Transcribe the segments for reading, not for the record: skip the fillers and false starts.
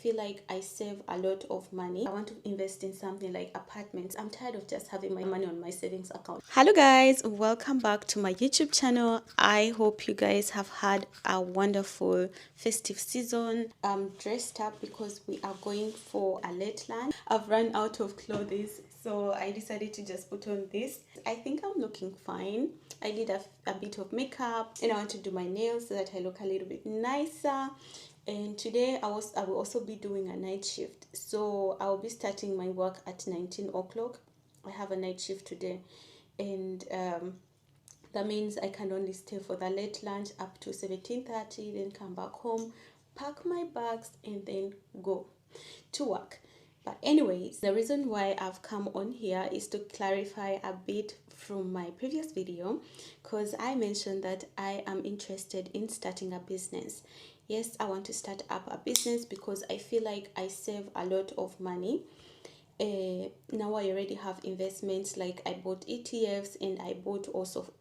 feel like I save a lot of money. I want to invest in something like apartments. I'm tired of just having my money on my savings account. Hello guys, welcome back to my YouTube channel. I hope you guys have had a wonderful festive season. I'm dressed up because we are going for a late lunch. I've run out of clothes, so I decided to just put on this. I think I'm looking fine. I did a bit of makeup and I want to do my nails so that I look a little bit nicer. And today I will also be doing a night shift, so I'll be starting my work at 19 o'clock. I have a night shift today, and that means I can only stay for the late lunch up to 17:30, then come back home, pack my bags, and then go to work. But anyways, the reason why I've come on here is to clarify a bit from my previous video, because I mentioned that I am interested in starting a business. Yes, I want to start up a business because I feel like I save a lot of money. Now I already have investments, like I bought ETFs and I bought also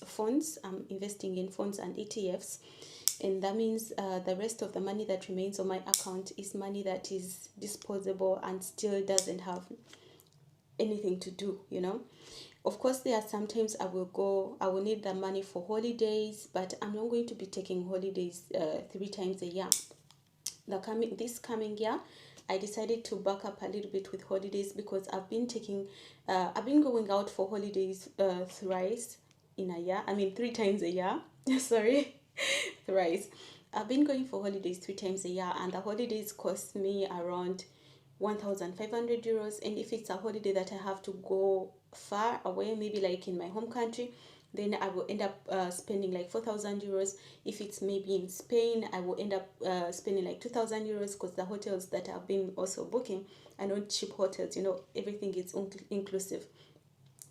funds. I'm investing in funds and ETFs, and that means the rest of the money that remains on my account is money that is disposable and still doesn't have anything to do, you know. Of course, there are sometimes I will need the money for holidays, but I'm not going to be taking holidays 3 times a year. This coming year, I decided to back up a little bit with holidays because I've been going out for holidays thrice in a year. I mean 3 times a year. Sorry, thrice. I've been going for holidays 3 times a year, and the holidays cost me around 1,500 euros. And if it's a holiday that I have to go far away, maybe like in my home country, then I will end up spending like 4,000 euros. If it's maybe in Spain, I will end up spending like 2,000 euros, because the hotels that I've been also booking are not cheap hotels, you know, everything is inclusive.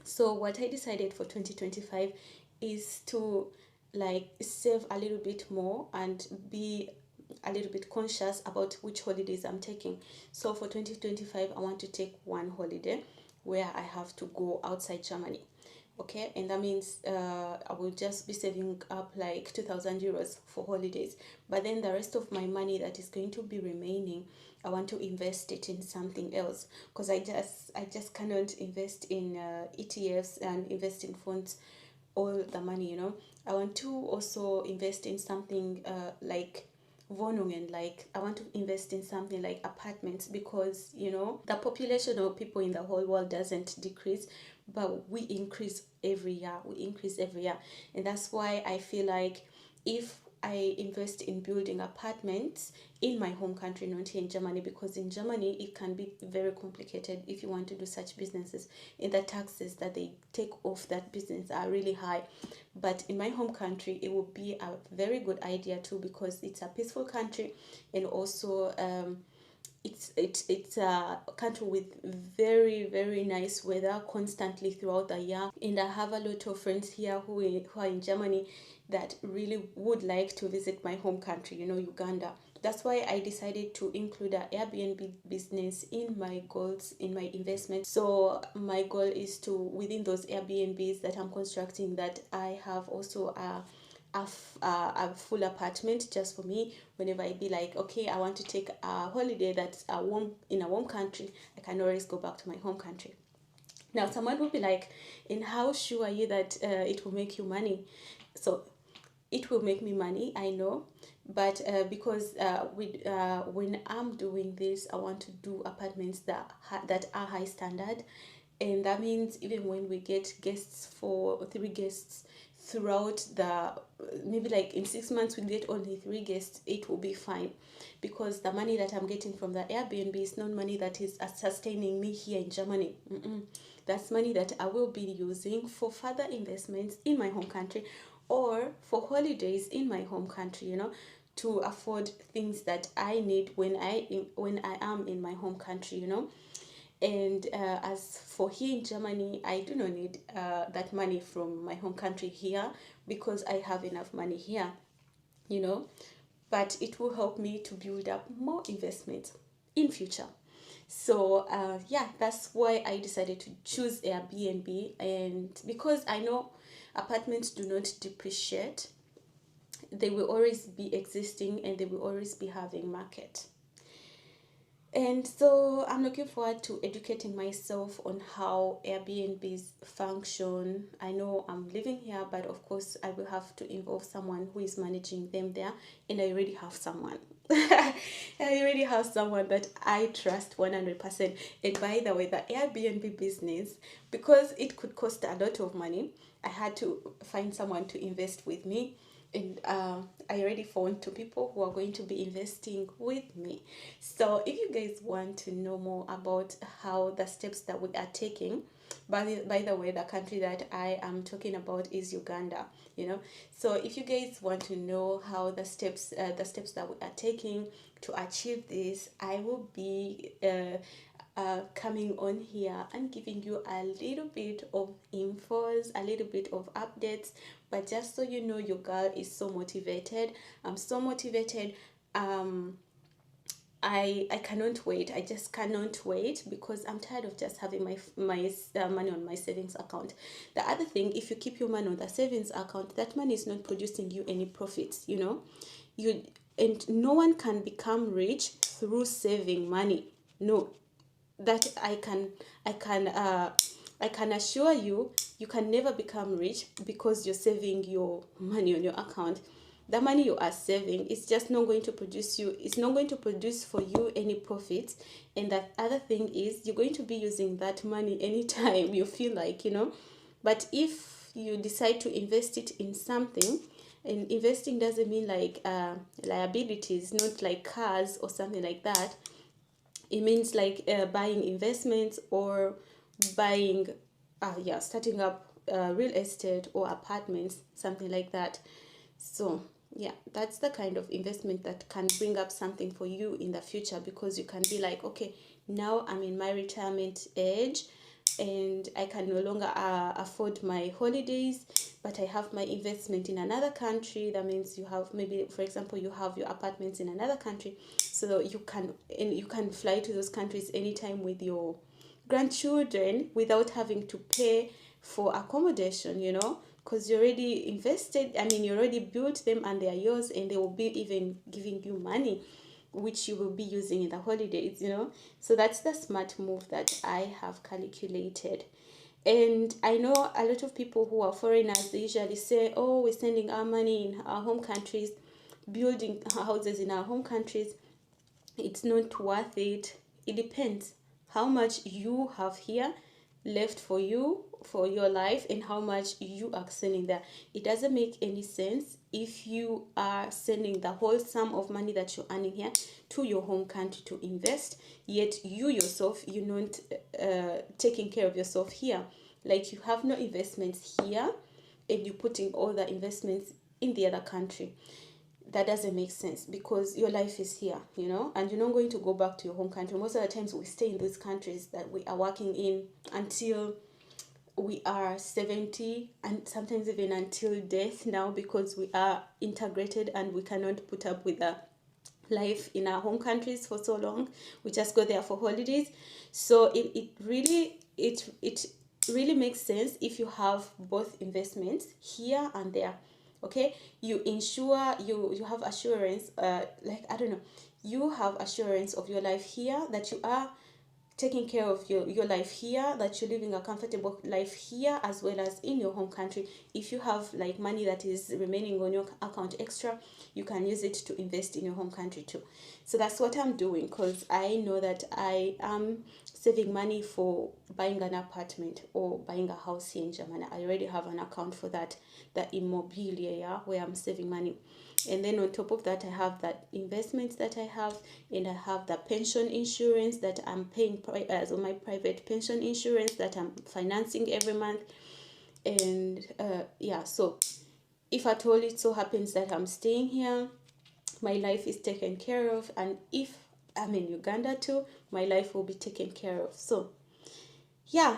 So what I decided for 2025 is to like save a little bit more and be a little bit conscious about which holidays I'm taking. So for 2025, I want to take one holiday where I have to go outside Germany. Okay, and that means I will just be saving up like 2,000 euros for holidays. But then the rest of my money that is going to be remaining, I want to invest it in something else, because I just cannot invest in ETFs and invest in funds all the money, you know. I want to also invest in something like Wohnungen, like I want to invest in something like apartments, because you know the population of people in the whole world doesn't decrease, but we increase every year. And that's why I feel like if I invest in building apartments in my home country, not here in Germany, because in Germany it can be very complicated if you want to do such businesses, and the taxes that they take off that business are really high. But in my home country, it will be a very good idea too, because it's a peaceful country, and also it's a country with very nice weather constantly throughout the year. And I have a lot of friends here who are in Germany that really would like to visit my home country, you know, Uganda. That's why I decided to include an Airbnb business in my goals, in my investment. So my goal is to, within those Airbnbs that I'm constructing, that I have also a full apartment just for me. Whenever I be like, okay, I want to take a holiday that's in a warm country, I can always go back to my home country. Now someone will be like, and how sure are you that it will make you money? So it will make me money, I know, but because when I'm doing this, I want to do apartments that are high standard. And that means even when we get guests, for 3 guests throughout the, maybe like in 6 months we get only 3 guests, it will be fine, because the money that I'm getting from the Airbnb is not money that is sustaining me here in Germany. That's money that I will be using for further investments in my home country, or for holidays in my home country, you know, to afford things that I need when I am in my home country, you know. And as for here in Germany, I do not need that money from my home country here, because I have enough money here, you know. But it will help me to build up more investments in future. So yeah, that's why I decided to choose Airbnb. And because I know apartments do not depreciate, they will always be existing and they will always be having market. And so I'm looking forward to educating myself on how Airbnbs function. I know I'm living here, but of course I will have to involve someone who is managing them there, and I already have someone. I already have someone that I trust 100%. And by the way, the Airbnb business, because it could cost a lot of money, I had to find someone to invest with me, and I already found two people who are going to be investing with me. So if you guys want to know more about how the steps that we are taking, by the way, the country that I am talking about is Uganda, you know. So if you guys want to know how the steps that we are taking to achieve this, I will be coming on here and giving you a little bit of infos, a little bit of updates. But just so you know, your girl is so motivated. I'm so motivated. I cannot wait. I just cannot wait because I'm tired of just having my money on my savings account. The other thing, if you keep your money on the savings account, that money is not producing you any profits, you know. And no one can become rich through saving money. No, that I can assure you, you can never become rich because you're saving your money on your account. The money you are saving is just not going to produce you, it's not going to produce for you any profits. And that other thing is, you're going to be using that money anytime you feel like, you know. But if you decide to invest it in something, and investing doesn't mean like liabilities, not like cars or something like that. It means like buying investments or buying starting up real estate or apartments, something like that. So yeah, that's the kind of investment that can bring up something for you in the future, because you can be like, okay, now I'm in my retirement age and I can no longer afford my holidays, but I have my investment in another country. That means you have, maybe for example, you have your apartments in another country, so you can fly to those countries anytime with your grandchildren without having to pay for accommodation, you know, because you already invested. I mean, you already built them and they are yours, and they will be even giving you money which you will be using in the holidays, you know. So that's the smart move that I have calculated. And I know a lot of people who are foreigners, they usually say, oh, we're sending our money in our home countries, building houses in our home countries, it's not worth it. It depends how much you have here left for you for your life and how much you are sending there. It doesn't make any sense if you are sending the whole sum of money that you're earning here to your home country to invest, yet you yourself, you're not taking care of yourself here. Like, you have no investments here and you're putting all the investments in the other country. That doesn't make sense, because your life is here, you know, and you're not going to go back to your home country. Most of the times we stay in those countries that we are working in until we are 70, and sometimes even until death now, because we are integrated and we cannot put up with the life in our home countries for so long. We just go there for holidays. So it really makes sense if you have both investments here and there. Okay, you ensure you have assurance, like, I don't know, you have assurance of your life here, that you are taking care of your life here, that you're living a comfortable life here as well as in your home country. If you have like money that is remaining on your account extra, you can use it to invest in your home country too. So that's what I'm doing, because I know that I am saving money for buying an apartment or buying a house here in Germany. I already have an account for that, the Immobilie, yeah, where I'm saving money. And then on top of that, I have that investments that I have, and I have the pension insurance that I'm paying as my private pension insurance that I'm financing every month. And yeah, so if at all it so happens that I'm staying here, my life is taken care of, and if I'm in Uganda too, my life will be taken care of. So yeah,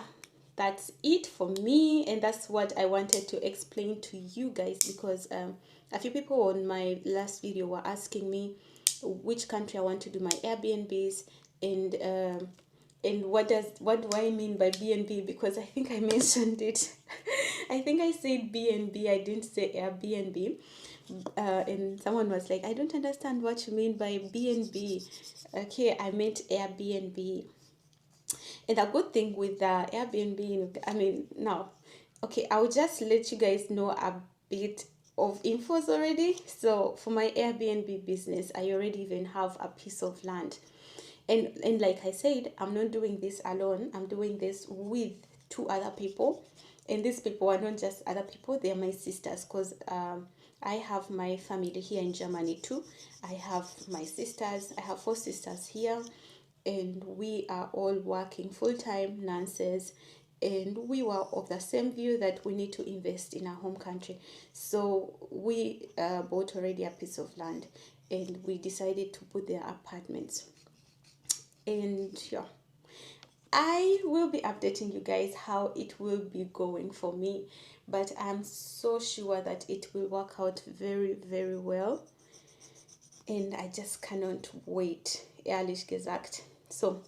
that's it for me, and that's what I wanted to explain to you guys, because a few people on my last video were asking me which country I want to do my Airbnbs, and what do I mean by B&B, because I think I mentioned it. I think I said B&B, I didn't say Airbnb. And someone was like, I don't understand what you mean by B&B. Okay, I meant Airbnb. And the good thing with the Airbnb, I mean, now, okay, I'll just let you guys know a bit of infos already. So for my Airbnb business, I already even have a piece of land. And like I said, I'm not doing this alone. I'm doing this with two other people. And these people are not just other people, they are my sisters, because I have my family here in Germany too. I have my sisters, I have 4 sisters here, and we are all working full-time nurses, and we were of the same view that we need to invest in our home country. So we bought already a piece of land, and we decided to put their apartments. And yeah, I will be updating you guys how it will be going for me, but I'm so sure that it will work out very, very well, and I just cannot wait, ehrlich gesagt. So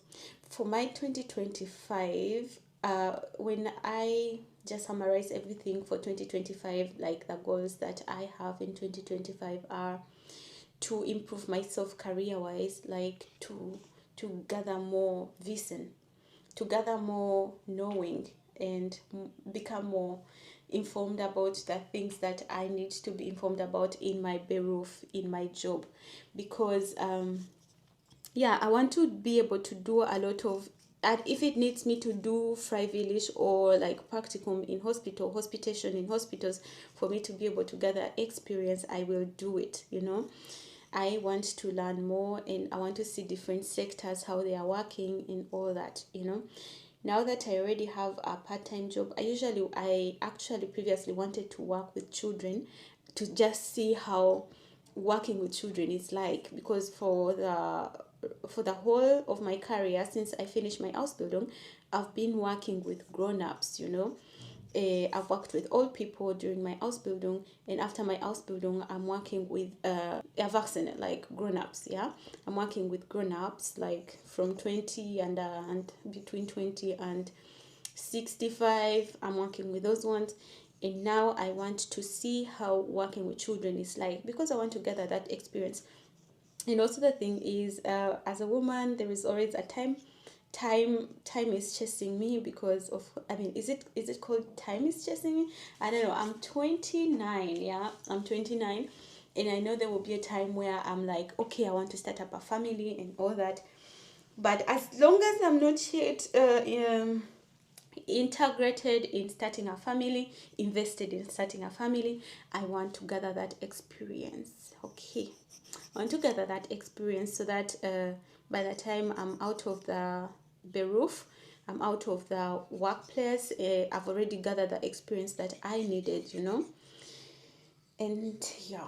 for my 2025, when I just summarize everything for 2025, like the goals that I have in 2025 are to improve myself career wise, like to gather more vision, to gather more knowing, and become more informed about the things that I need to be informed about in my beruf, in my job, because yeah, I want to be able to do a lot of, and if it needs me to do freiwillig or like practicum in hospital, hospitation in hospitals, for me to be able to gather experience, I will do it, you know. I want to learn more, and I want to see different sectors, how they are working and all that, you know. Now that I already have a part-time job, I actually previously wanted to work with children, to just see how working with children is like, because for the whole of my career since I finished my Ausbildung, I've been working with grown-ups, you know. I've worked with old people during my Ausbildung, and after my Ausbildung, I'm working with Erwachsene, like grown-ups, yeah? I'm working with grown-ups, like from 20 and between 20 and 65, I'm working with those ones. And now I want to see how working with children is like, because I want to gather that experience. And also the thing is, as a woman, there is always a time is chasing me, because of, I mean, is it called time is chasing me? I don't know. I'm 29. Yeah, I'm 29, and I know there will be a time where I'm like, okay, I want to start up a family and all that. But as long as I'm not yet integrated in starting a family, invested in starting a family, I want to gather that experience. Okay, I want to gather that experience, so that by the time I'm out of the beruf, I'm out of the workplace, I've already gathered the experience that I needed, you know. And yeah,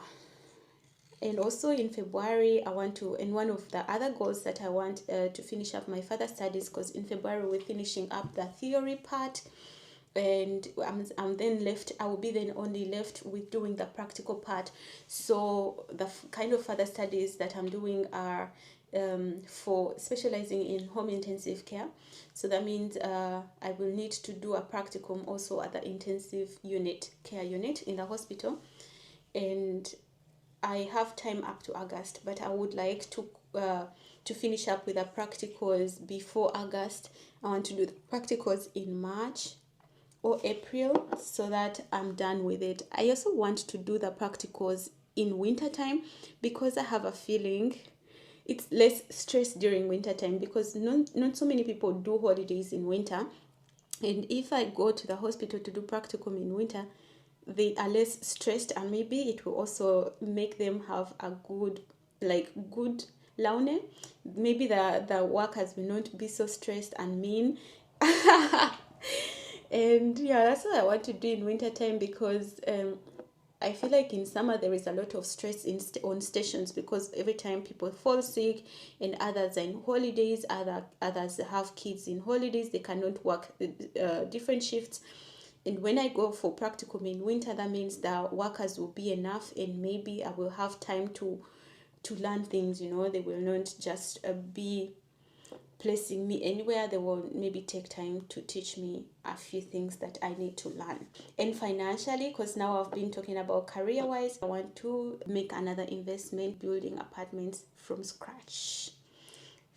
and also in February, I want to, and one of the other goals that I want to finish up my further studies, because in February we're finishing up the theory part, and I'm then left, I will be then only left with doing the practical part. So the kind of further studies that I'm doing are for specializing in home intensive care. So that means I will need to do a practicum also at the intensive care unit in the hospital. And I have time up to August, but I would like to finish up with the practicals before August. I want to do the practicals in March or April, so that I'm done with it. I also want to do the practicals in winter time, because I have a feeling it's less stress during winter time, because not so many people do holidays in winter. And if I go to the hospital to do practicum in winter, they are less stressed, and maybe it will also make them have a good laune. Maybe the workers will not be so stressed and mean. And yeah, that's what I want to do in winter time, because I feel like in summer there is a lot of stress on stations, because every time people fall sick, and others are in holidays, others have kids in holidays, they cannot work different shifts. And when I go for practicum in winter, that means the workers will be enough, and maybe I will have time to learn things, you know. They will not just be placing me anywhere. They will maybe take time to teach me a few things that I need to learn. And financially, because now I've been talking about career wise, I want to make another investment building apartments from scratch.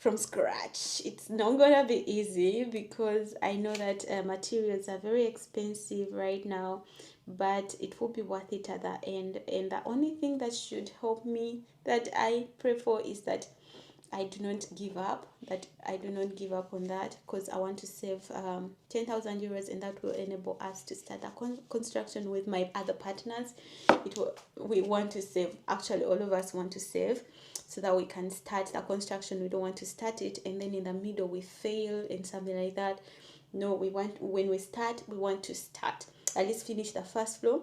It's not gonna be easy because I know that materials are very expensive right now, but it will be worth it at the end. And the only thing that should help me, that I pray for, is that I do not give up. On that, because I want to save 10,000 euros, and that will enable us to start a construction with my other partners. We want to save. Actually, all of us want to save, so that we can start the construction. We don't want to start it and then in the middle we fail and something like that. No, when we start, we want to start, at least finish the first floor,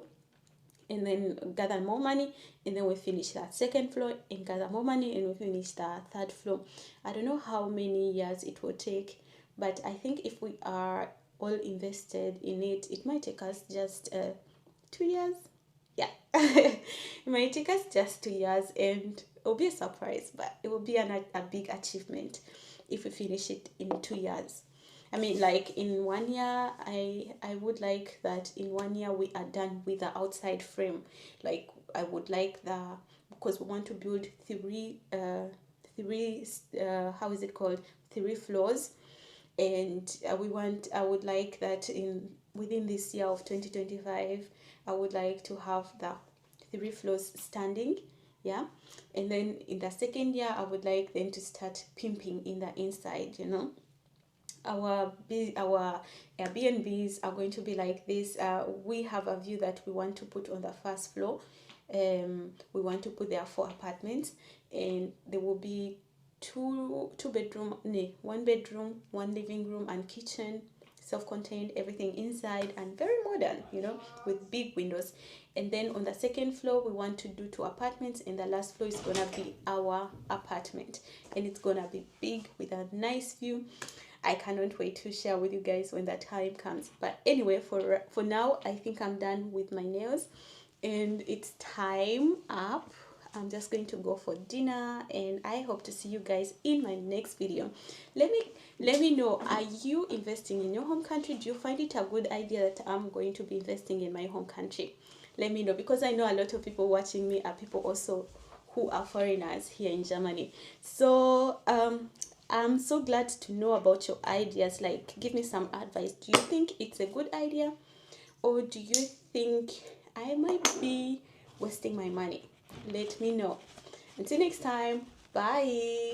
and then gather more money, and then we finish that second floor and gather more money, and we finish the third floor. I don't know how many years it will take, but I think if we are all invested in it, it might take us just 2 years. Yeah. It might take us just 2 years, and it'll be a surprise, but it will be a big achievement if we finish it in 2 years. I mean, like in 1 year, I would like that in 1 year we are done with the outside frame. Like I would like because we want to build three how is it called, 3 floors, and I would like that within this year of 2025, I would like to have the 3 floors standing. Yeah. And then in the second year, I would like them to start pimping in the inside, our Airbnbs are going to be like this. We have a view that we want to put on the first floor. We want to put there 4 apartments, and there will be one bedroom, 1 living room and kitchen, self-contained, everything inside, and very modern, with big windows. And then on the second floor, we want to do 2 apartments, and the last floor is gonna be our apartment, and it's gonna be big with a nice view. I cannot wait to share with you guys when that time comes. But anyway, for now, I think I'm done with my nails, and it's time up. I'm just going to go for dinner, and I hope to see you guys in my next video. Let me know, are you investing in your home country? Do you find it a good idea that I'm going to be investing in my home country? Let me know, because I know a lot of people watching me are people also who are foreigners here in Germany. So I'm so glad to know about your ideas. Like, give me some advice. Do you think it's a good idea, or do you think I might be wasting my money? Let me know. Until next time, bye.